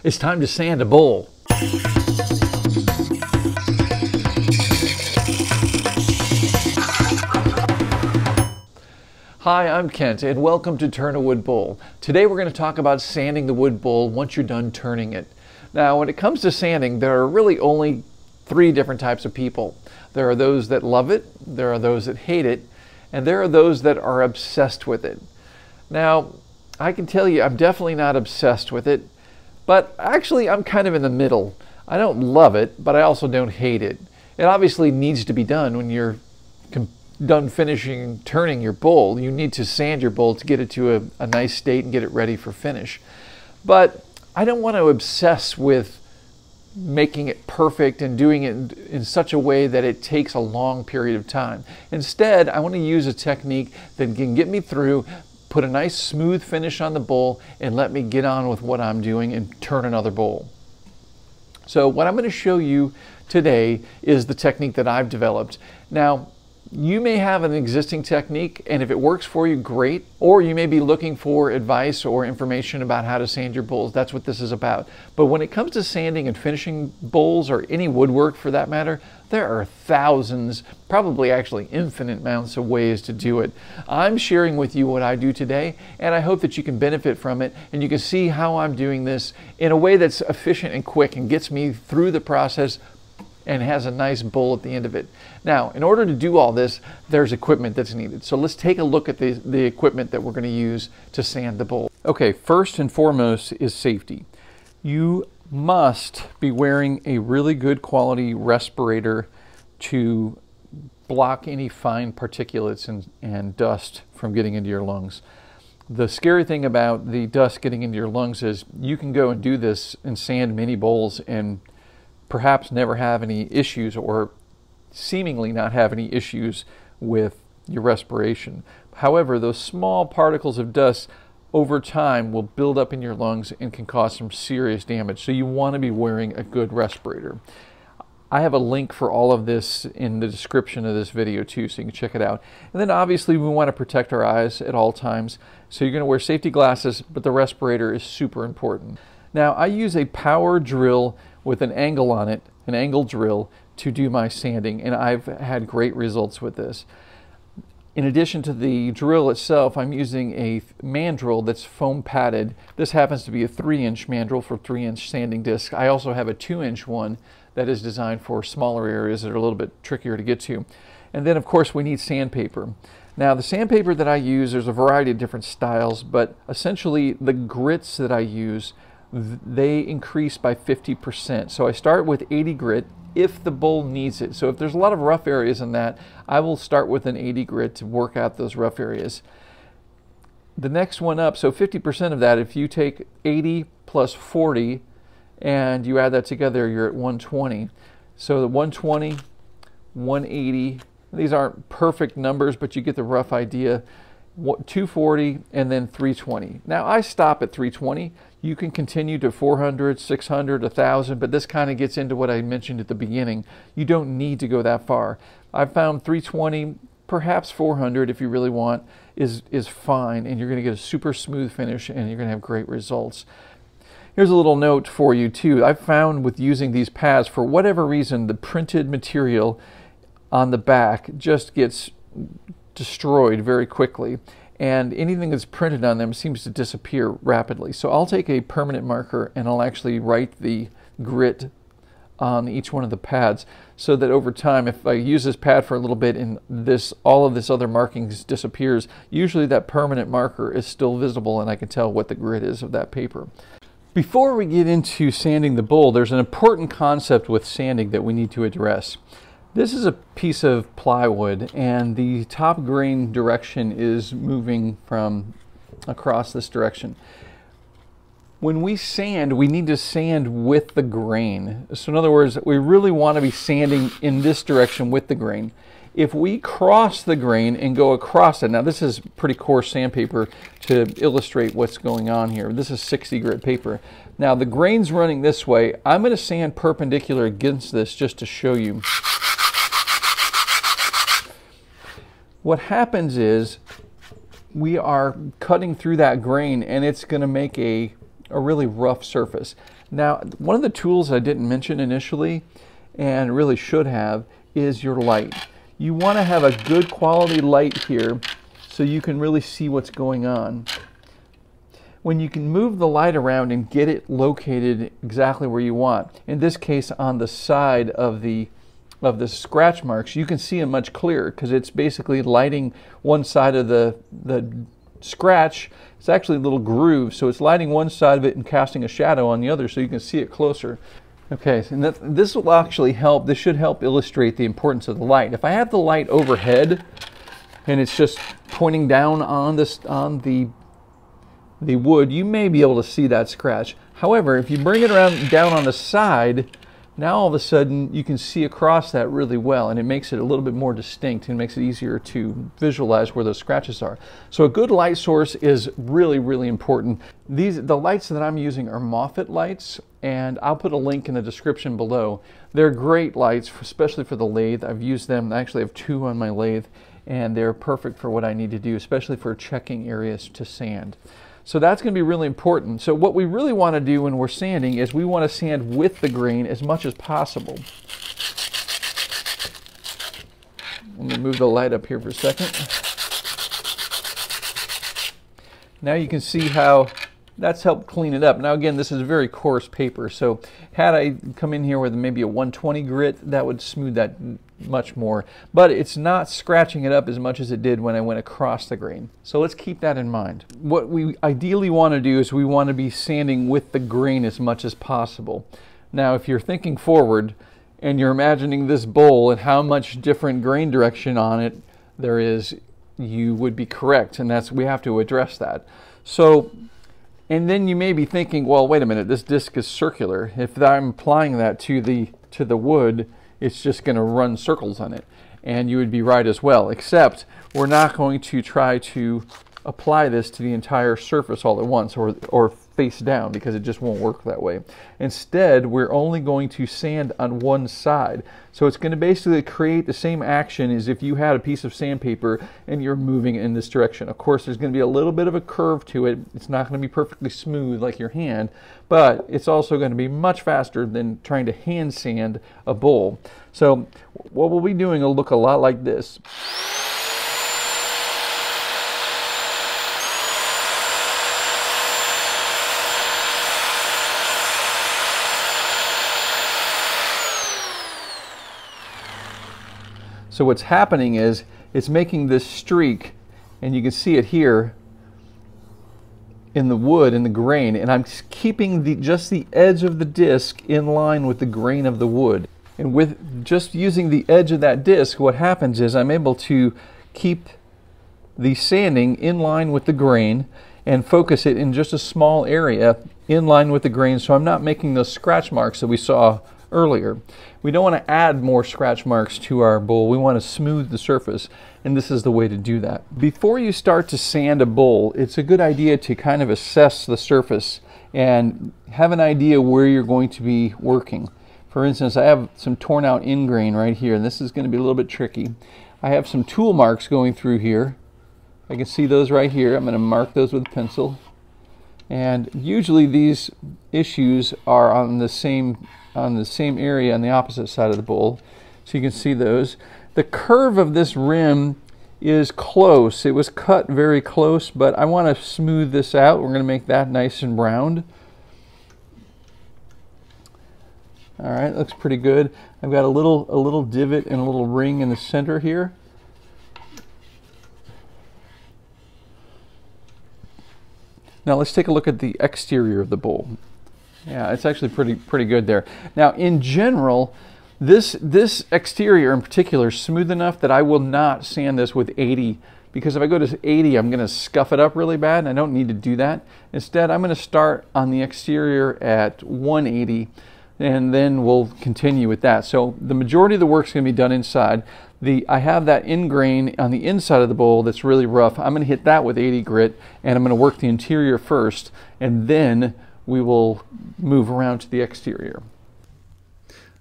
It's time to sand a bowl. Hi, I'm Kent and welcome to Turn a Wood Bowl. Today we're going to talk about sanding the wood bowl once you're done turning it. Now when it comes to sanding, there are really only three different types of people. There are those that love it, there are those that hate it, and there are those that are obsessed with it. Now I can tell you I'm definitely not obsessed with it, but actually I'm kind of in the middle. I don't love it, but I also don't hate it. It obviously needs to be done when you're done finishing turning your bowl. You need to sand your bowl to get it to a nice state and get it ready for finish. But I don't want to obsess with making it perfect and doing it in such a way that it takes a long period of time. Instead, I want to use a technique that can get me through, put a nice smooth finish on the bowl, and let me get on with what I'm doing and turn another bowl. So what I'm going to show you today is the technique that I've developed. Now, you may have an existing technique, and if it works for you, great. Or you may be looking for advice or information about how to sand your bowls. That's what this is about. But when it comes to sanding and finishing bowls, or any woodwork for that matter, there are thousands, probably actually infinite amounts of ways to do it. I'm sharing with you what I do today, and I hope that you can benefit from it, and you can see how I'm doing this in a way that's efficient and quick and gets me through the process and has a nice bowl at the end of it. Now, in order to do all this, there's equipment that's needed. So let's take a look at the equipment that we're going to use to sand the bowl. Okay, first and foremost is safety. You must be wearing a really good quality respirator to block any fine particulates and dust from getting into your lungs. The scary thing about the dust getting into your lungs is you can go and do this and sand many bowls and perhaps never have any issues, or seemingly not have any issues with your respiration. However, those small particles of dust over time will build up in your lungs and can cause some serious damage. So you want to be wearing a good respirator. I have a link for all of this in the description of this video too, so you can check it out. And then obviously we want to protect our eyes at all times. So you're going to wear safety glasses, but the respirator is super important. Now I use a power drill with an angle on it, an angle drill, to do my sanding, and I've had great results with this. In addition to the drill itself, I'm using a mandrel that's foam padded. This happens to be a 3-inch mandrel for 3-inch sanding disc. I also have a 2-inch one that is designed for smaller areas that are a little bit trickier to get to. And then of course we need sandpaper. Now the sandpaper that I use, there's a variety of different styles, but essentially the grits that I use, they increase by 50%. So I start with 80 grit if the bowl needs it. So if there's a lot of rough areas in that, I will start with an 80 grit to work out those rough areas. The next one up, so 50% of that, if you take 80 plus 40 and you add that together, you're at 120. So the 120, 180, these aren't perfect numbers, but you get the rough idea. 240 and then 320. Now I stop at 320. You can continue to 400, 600, 1,000, but this kind of gets into what I mentioned at the beginning. You don't need to go that far. I've found 320, perhaps 400 if you really want, is fine, and you're going to get a super smooth finish and you're going to have great results. Here's a little note for you too. I've found with using these pads, for whatever reason, the printed material on the back just gets destroyed very quickly, and anything that's printed on them seems to disappear rapidly. So I'll take a permanent marker and I'll actually write the grit on each one of the pads, so that over time, if I use this pad for a little bit and all of this other markings disappears, usually that permanent marker is still visible and I can tell what the grit is of that paper. Before we get into sanding the bowl, there's an important concept with sanding that we need to address. This is a piece of plywood, and the top grain direction is moving from across this direction. When we sand, we need to sand with the grain. So in other words, we really want to be sanding in this direction with the grain. If we cross the grain and go across it, now this is pretty coarse sandpaper to illustrate what's going on here. This is 60 grit paper. Now the grain's running this way. I'm going to sand perpendicular against this just to show you. What happens is we are cutting through that grain, and it's going to make a a really rough surface. Now, one of the tools I didn't mention initially, and really should have, is your light. You want to have a good quality light here so you can really see what's going on. When you can move the light around and get it located exactly where you want, in this case on the side of the scratch marks, you can see them much clearer because it's basically lighting one side of the scratch. It's actually a little groove, so it's lighting one side of it and casting a shadow on the other so you can see it closer. Okay, and this will actually help. This should help illustrate the importance of the light. If I have the light overhead and it's just pointing down on the wood, you may be able to see that scratch. However, if you bring it around down on the side, now all of a sudden you can see across that really well, and it makes it a little bit more distinct and makes it easier to visualize where those scratches are. So a good light source is really, really important. The lights that I'm using are Moffett lights, and I'll put a link in the description below. They're great lights, especially for the lathe. I've used them. I actually have 2 on my lathe, and they're perfect for what I need to do, especially for checking areas to sand. So that's going to be really important. So what we really want to do when we're sanding is we want to sand with the grain as much as possible. Let me move the light up here for a second. Now you can see how that's helped clean it up. Now again, this is very coarse paper, so had I come in here with maybe a 120 grit, that would smooth that much more. But it's not scratching it up as much as it did when I went across the grain. So let's keep that in mind. What we ideally want to do is we want to be sanding with the grain as much as possible. Now if you're thinking forward and you're imagining this bowl and how much different grain direction on it there is, you would be correct, and we have to address that. So, and then you may be thinking, well, wait a minute, this disc is circular. If I'm applying that to the wood, it's just going to run circles on it. And you would be right as well, except we're not going to try to apply this to the entire surface all at once or face down, because it just won't work that way. Instead, we're only going to sand on one side. So it's going to basically create the same action as if you had a piece of sandpaper and you're moving in this direction. Of course, there's going to be a little bit of a curve to it. It's not going to be perfectly smooth like your hand, but it's also going to be much faster than trying to hand sand a bowl. So what we'll be doing will look a lot like this. So what's happening is it's making this streak, and you can see it here in the wood, in the grain, and I'm keeping just the edge of the disc in line with the grain of the wood. And with just using the edge of that disc, what happens is I'm able to keep the sanding in line with the grain and focus it in just a small area in line with the grain, so I'm not making those scratch marks that we saw earlier. We don't want to add more scratch marks to our bowl. We want to smooth the surface, and this is the way to do that. Before you start to sand a bowl, it's a good idea to kind of assess the surface and have an idea where you're going to be working. For instance, I have some torn out end grain right here, and this is going to be a little bit tricky. I have some tool marks going through here. I can see those right here. I'm going to mark those with a pencil. And usually these issues are on the same area on the opposite side of the bowl. So you can see those. The curve of this rim is close. It was cut very close, but I want to smooth this out. We're going to make that nice and round. All right, looks pretty good. I've got a little divot and a little ring in the center here. Now let's take a look at the exterior of the bowl. Yeah, it's actually pretty good there. Now in general, this exterior in particular is smooth enough that I will not sand this with 80, because if I go to 80, I'm going to scuff it up really bad, and I don't need to do that. Instead, I'm going to start on the exterior at 180, and then we'll continue with that. So the majority of the work is going to be done inside. I have that end grain on the inside of the bowl that's really rough. I'm going to hit that with 80 grit, and I'm going to work the interior first, and then we will move around to the exterior.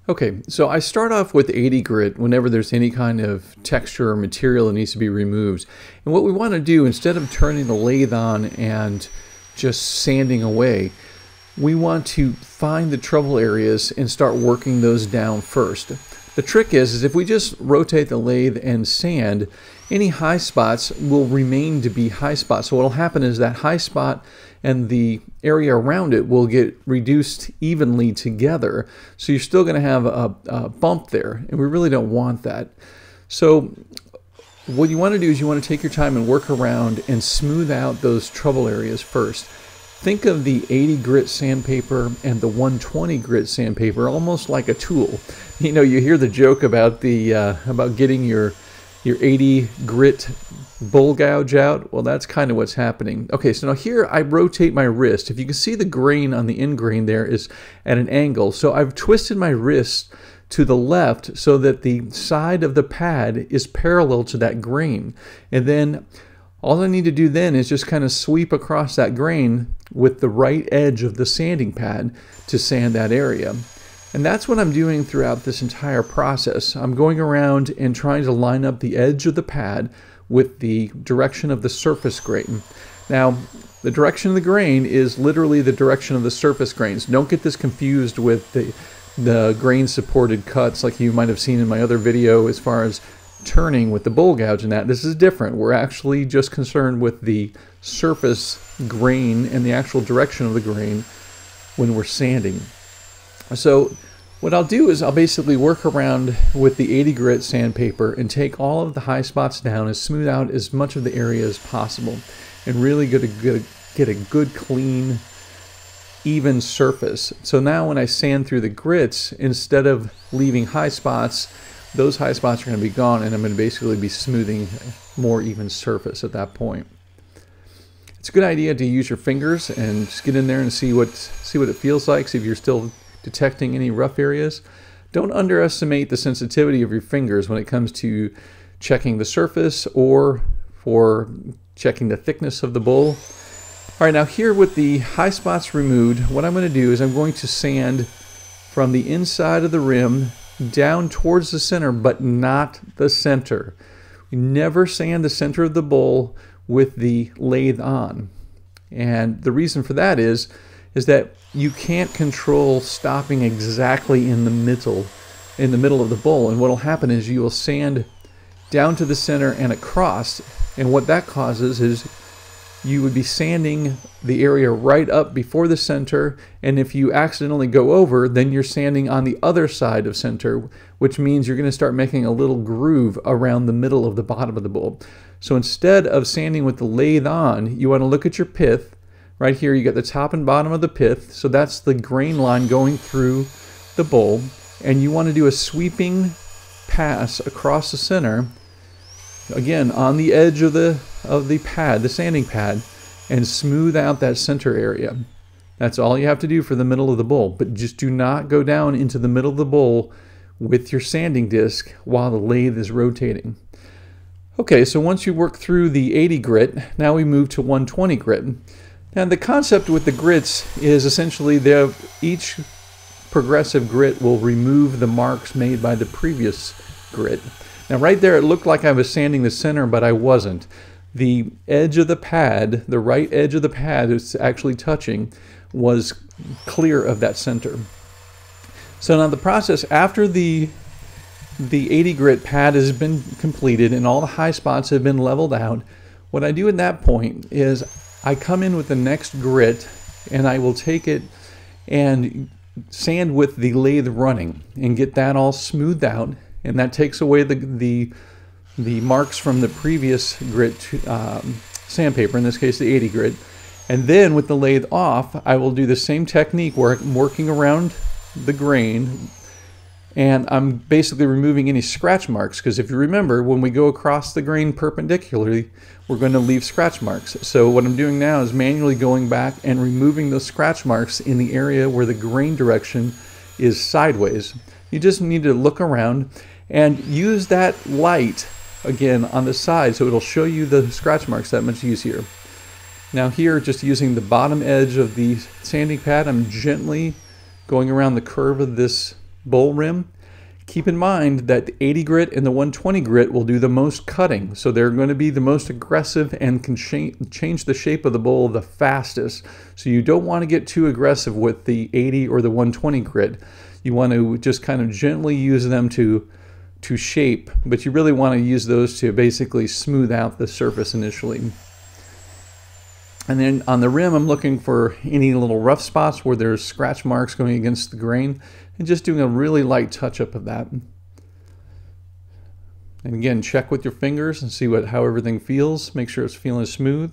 Okay, so I start off with 80 grit whenever there's any kind of texture or material that needs to be removed. And what we want to do, instead of turning the lathe on and just sanding away, we want to find the trouble areas and start working those down first. The trick is if we just rotate the lathe and sand, any high spots will remain to be high spots. So what will happen is that high spot and the area around it will get reduced evenly together. So you're still going to have a bump there, and we really don't want that. So what you want to do is you want to take your time and work around and smooth out those trouble areas first. Think of the 80 grit sandpaper and the 120 grit sandpaper almost like a tool. You know, you hear the joke about about getting your 80 grit bull gouge out. Well, that's kind of what's happening. Okay, so now here I rotate my wrist. If you can see, the grain on the end grain there is at an angle. So I've twisted my wrist to the left so that the side of the pad is parallel to that grain. And then all I need to do then is just kind of sweep across that grain with the right edge of the sanding pad to sand that area. And that's what I'm doing throughout this entire process. I'm going around and trying to line up the edge of the pad with the direction of the surface grain. Now, the direction of the grain is literally the direction of the surface grains. Don't get this confused with the grain supported cuts like you might have seen in my other video as far as turning with the bull gouge and that. This is different. We're actually just concerned with the surface grain and the actual direction of the grain when we're sanding. So what I'll do is I'll basically work around with the 80 grit sandpaper and take all of the high spots down and smooth out as much of the area as possible and really get a good clean even surface. So now when I sand through the grits, instead of leaving high spots, those high spots are going to be gone, and I'm going to basically be smoothing more even surface at that point. It's a good idea to use your fingers and just get in there and see what it feels like, see if you're still detecting any rough areas. Don't underestimate the sensitivity of your fingers when it comes to checking the surface or for checking the thickness of the bowl. All right, now here with the high spots removed, what I'm going to do is I'm going to sand from the inside of the rim down towards the center, but not the center. We never sand the center of the bowl with the lathe on. And the reason for that is that you can't control stopping exactly in the middle of the bowl. And what will happen is you will sand down to the center and across, and what that causes is you would be sanding the area right up before the center, and if you accidentally go over, then you're sanding on the other side of center, which means you're going to start making a little groove around the middle of the bottom of the bowl. So instead of sanding with the lathe on, you want to look at your pith. Right here you got the top and bottom of the pith, so that's the grain line going through the bowl, and you want to do a sweeping pass across the center, again on the edge of the pad, the sanding pad, and smooth out that center area. That's all you have to do for the middle of the bowl, but just do not go down into the middle of the bowl with your sanding disc while the lathe is rotating. Okay, so once you work through the 80 grit, now we move to 120 grit. Now the concept with the grits is essentially each progressive grit will remove the marks made by the previous grit. Now right there it looked like I was sanding the center, but I wasn't. The edge of the pad, the right edge of the pad it's actually touching, was clear of that center. So now the process after the 80 grit pad has been completed and all the high spots have been leveled out, what I do at that point is I come in with the next grit and I will take it and sand with the lathe running and get that all smoothed out, and that takes away the marks from the previous grit sandpaper, in this case the 80 grit. And then with the lathe off, I will do the same technique where I'm working around the grain and I'm basically removing any scratch marks, because if you remember, when we go across the grain perpendicularly, we're going to leave scratch marks. So what I'm doing now is manually going back and removing those scratch marks in the area where the grain direction is sideways. You just need to look around and use that light again on the side so it'll show you the scratch marks that much easier. Now here, just using the bottom edge of the sanding pad, I'm gently going around the curve of this bowl rim, Keep in mind that the 80 grit and the 120 grit will do the most cutting, so they're going to be the most aggressive and can change the shape of the bowl the fastest. So you don't want to get too aggressive with the 80 or the 120 grit. You want to just kind of gently use them to shape, but you really want to use those to basically smooth out the surface initially. And then on the rim, I'm looking for any little rough spots where there's scratch marks going against the grain, and just doing a really light touch-up of that. And again, check with your fingers and see how everything feels. Make sure it's feeling smooth.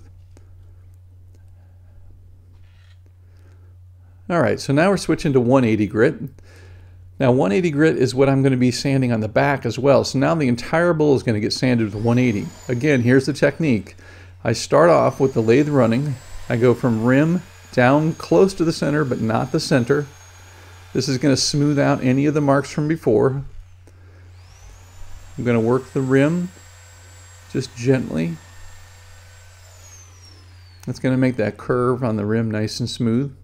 All right, so now we're switching to 180 grit. Now 180 grit is what I'm going to be sanding on the back as well. So now the entire bowl is going to get sanded with 180. Again, here's the technique. I start off with the lathe running. I go from rim down close to the center, but not the center. This is going to smooth out any of the marks from before. I'm going to work the rim just gently. That's going to make that curve on the rim nice and smooth.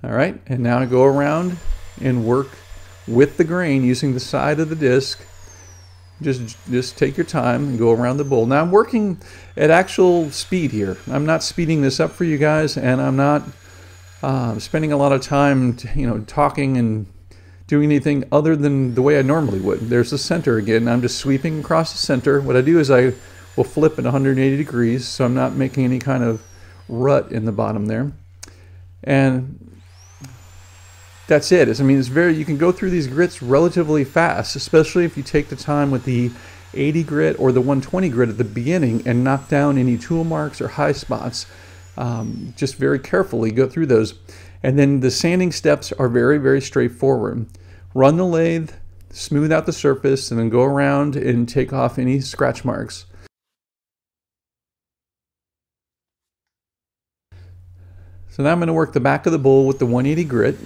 All right, and now I go around and work with the grain using the side of the disc. Just take your time and go around the bowl. Now I'm working at actual speed here. I'm not speeding this up for you guys, and I'm not spending a lot of time, talking and doing anything other than the way I normally would. There's the center again. I'm just sweeping across the center. What I do is I will flip at 180 degrees, so I'm not making any kind of rut in the bottom there. And that's it. You can go through these grits relatively fast, especially if you take the time with the 80 grit or the 120 grit at the beginning and knock down any tool marks or high spots. Just very carefully go through those. And then the sanding steps are very, very straightforward. Run the lathe, smooth out the surface, and then go around and take off any scratch marks. So now I'm going to work the back of the bowl with the 180 grit.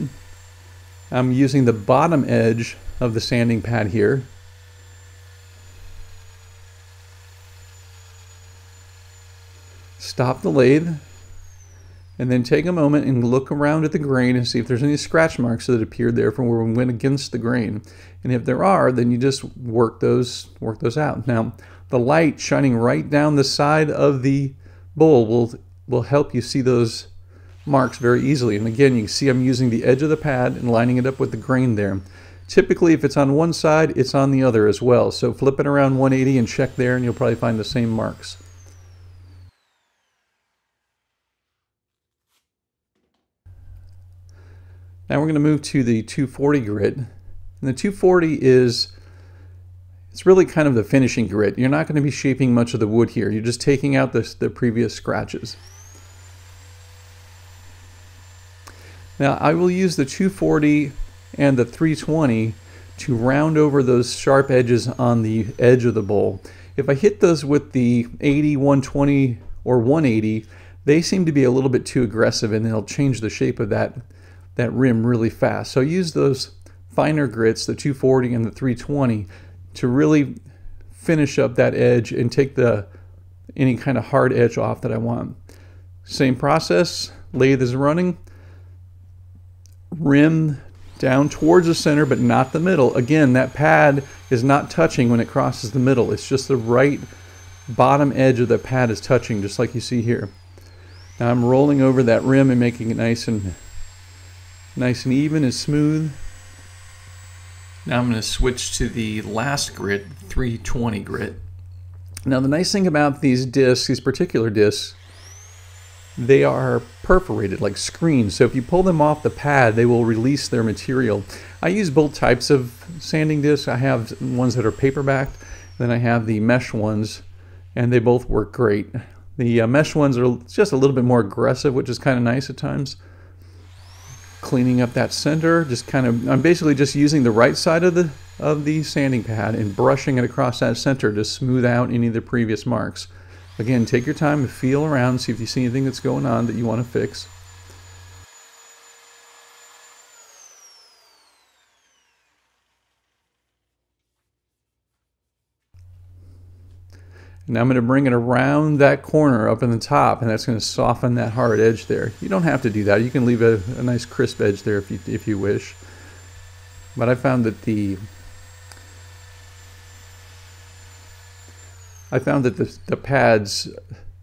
I'm using the bottom edge of the sanding pad here. Stop the lathe, and then take a moment and look around at the grain and see if there's any scratch marks that appeared there from where we went against the grain. And if there are, then you just work those out. Now, the light shining right down the side of the bowl will help you see those marks very easily. And again, you can see I'm using the edge of the pad and lining it up with the grain there. Typically, if it's on one side, it's on the other as well. So flip it around 180 and check there, and you'll probably find the same marks. Now we're going to move to the 240 grit. And the 240 it's really kind of the finishing grit. You're not going to be shaping much of the wood here. You're just taking out the previous scratches. Now I will use the 240 and the 320 to round over those sharp edges on the edge of the bowl. If I hit those with the 80, 120, or 180, they seem to be a little bit too aggressive, and they'll change the shape of that rim really fast. So use those finer grits, the 240 and the 320, to really finish up that edge and take any kind of hard edge off that I want. Same process, lathe is running. Rim down towards the center, but not the middle. Again, that pad is not touching when it crosses the middle. It's just the right bottom edge of the pad is touching, just like you see here. Now I'm rolling over that rim and making it nice and even and smooth. Now I'm going to switch to the last grit, 320 grit. Now the nice thing about these discs, these particular discs, they are perforated like screens, so if you pull them off the pad, they will release their material. I use both types of sanding discs. I have ones that are paper backed, then I have the mesh ones, and they both work great. The mesh ones are just a little bit more aggressive, which is kind of nice at times. Cleaning up that center, I'm basically just using the right side of the sanding pad and brushing it across that center to smooth out any of the previous marks. Again, take your time to feel around, see if you see anything that's going on that you want to fix. Now I'm going to bring it around that corner up in the top, and that's going to soften that hard edge there. You don't have to do that. You can leave a nice crisp edge there if you wish. But I found that the pads,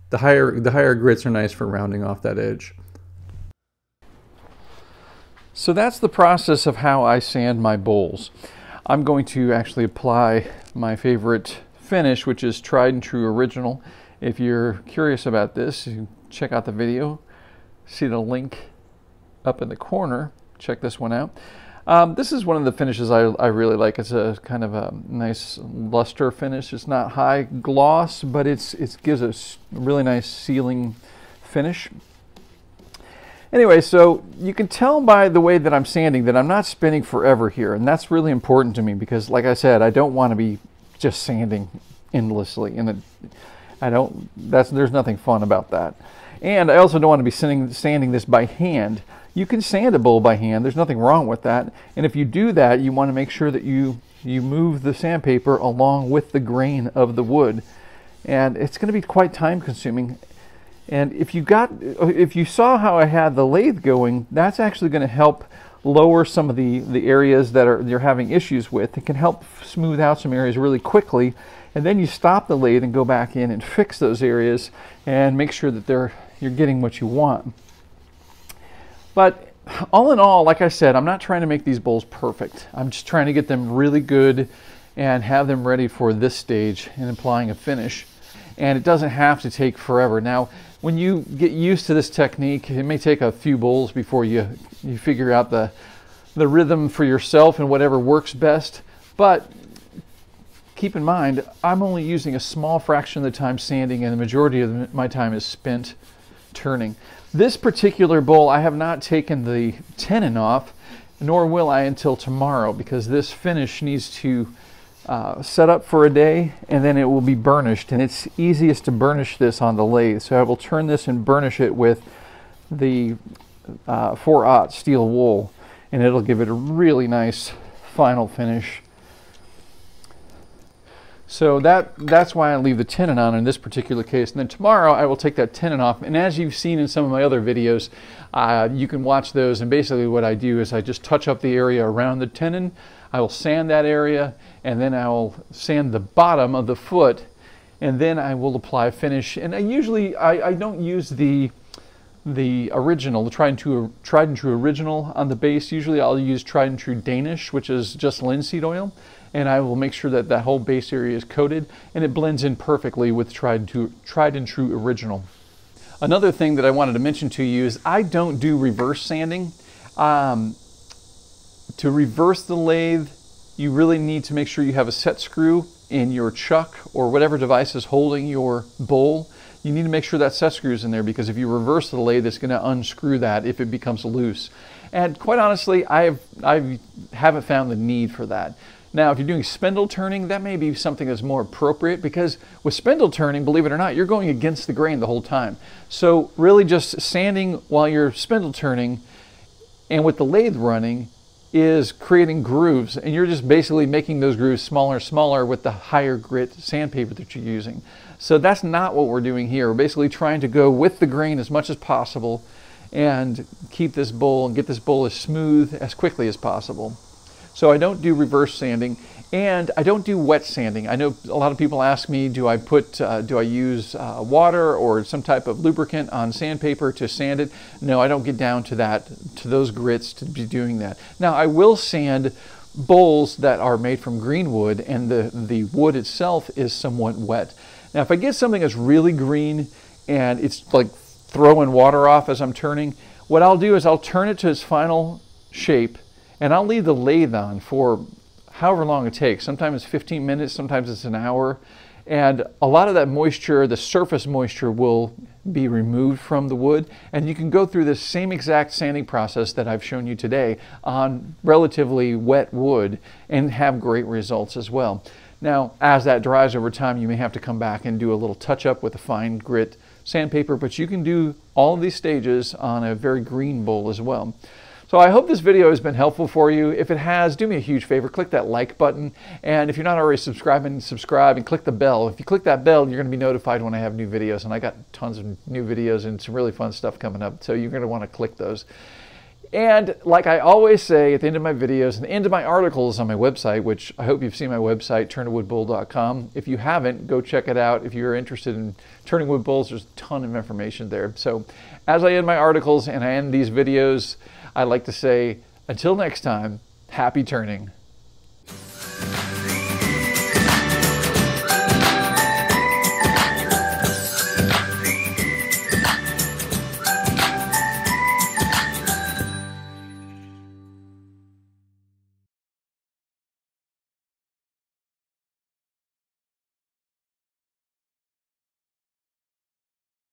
the higher grits are nice for rounding off that edge. So that's the process of how I sand my bowls. I'm going to actually apply my favorite finish, which is tried and true original. If you're curious about this, you can check out the video. See the link up in the corner. Check this one out. This is one of the finishes I really like. It's a kind of a nice luster finish. It's not high gloss, but it gives a really nice sealing finish. Anyway, so you can tell by the way that I'm sanding that I'm not spinning forever here, and that's really important to me because, like I said, I don't want to be just sanding endlessly, and there's nothing fun about that. And I also don't want to be sanding this by hand. You can sand a bowl by hand. There's nothing wrong with that. And if you do that, you want to make sure that you move the sandpaper along with the grain of the wood, and it's going to be quite time consuming. And if you saw how I had the lathe going, that's actually going to help lower some of the areas that you're having issues with. It can help smooth out some areas really quickly, and then you stop the lathe and go back in and fix those areas and make sure that you're getting what you want. But all in all, like I said, I'm not trying to make these bowls perfect. I'm just trying to get them really good and have them ready for this stage in applying a finish. And it doesn't have to take forever. Now, when you get used to this technique, it may take a few bowls before you figure out the rhythm for yourself and whatever works best. But keep in mind, I'm only using a small fraction of the time sanding, and the majority of my time is spent turning. This particular bowl, I have not taken the tenon off, nor will I until tomorrow, because this finish needs to set up for a day, and then it will be burnished, and it's easiest to burnish this on the lathe. So I will turn this and burnish it with the 4/0 steel wool, and it'll give it a really nice final finish. So that's why I leave the tenon on in this particular case. And then tomorrow I will take that tenon off, and as you've seen in some of my other videos, you can watch those, and basically what I do is I just touch up the area around the tenon. I will sand that area, and then I will sand the bottom of the foot, and then I will apply finish. And I don't use the original, the tried and true original on the base. Usually I'll use tried and true Danish, which is just linseed oil, and I will make sure that that whole base area is coated, and it blends in perfectly with tried and true original. Another thing that I wanted to mention to you is I don't do reverse sanding. To reverse the lathe, you really need to make sure you have a set screw in your chuck or whatever device is holding your bowl. You need to make sure that set screw is in there, because if you reverse the lathe, it's going to unscrew that if it becomes loose. And quite honestly, I haven't found the need for that. Now, if you're doing spindle turning, that may be something that's more appropriate, because with spindle turning, believe it or not, you're going against the grain the whole time. So really just sanding while you're spindle turning and with the lathe running is creating grooves, and you're just basically making those grooves smaller and smaller with the higher grit sandpaper that you're using. So that's not what we're doing here. We're basically trying to go with the grain as much as possible and keep this bowl and get this bowl as smooth as quickly as possible. So I don't do reverse sanding, and I don't do wet sanding. I know a lot of people ask me, do I use water or some type of lubricant on sandpaper to sand it? No, I don't get down to those grits to be doing that. Now, I will sand bowls that are made from green wood, and the wood itself is somewhat wet. Now, if I get something that's really green and it's like throwing water off as I'm turning, what I'll do is I'll turn it to its final shape, and I'll leave the lathe on for however long it takes. Sometimes it's 15 minutes, sometimes it's an hour. And a lot of that moisture, the surface moisture, will be removed from the wood. And you can go through this same exact sanding process that I've shown you today on relatively wet wood and have great results as well. Now, as that dries over time, you may have to come back and do a little touch up with a fine grit sandpaper, but you can do all of these stages on a very green bowl as well. So I hope this video has been helpful for you. If it has, do me a huge favor, click that like button. And if you're not already subscribing, subscribe and click the bell. If you click that bell, you're going to be notified when I have new videos. And I got tons of new videos and some really fun stuff coming up. So you're going to want to click those. And like I always say at the end of my videos and the end of my articles on my website, which I hope you've seen my website, turnawoodbull.com. If you haven't, go check it out. If you're interested in turning wood bowls, there's a ton of information there. So as I end my articles and I end these videos, I like to say, until next time, happy turning.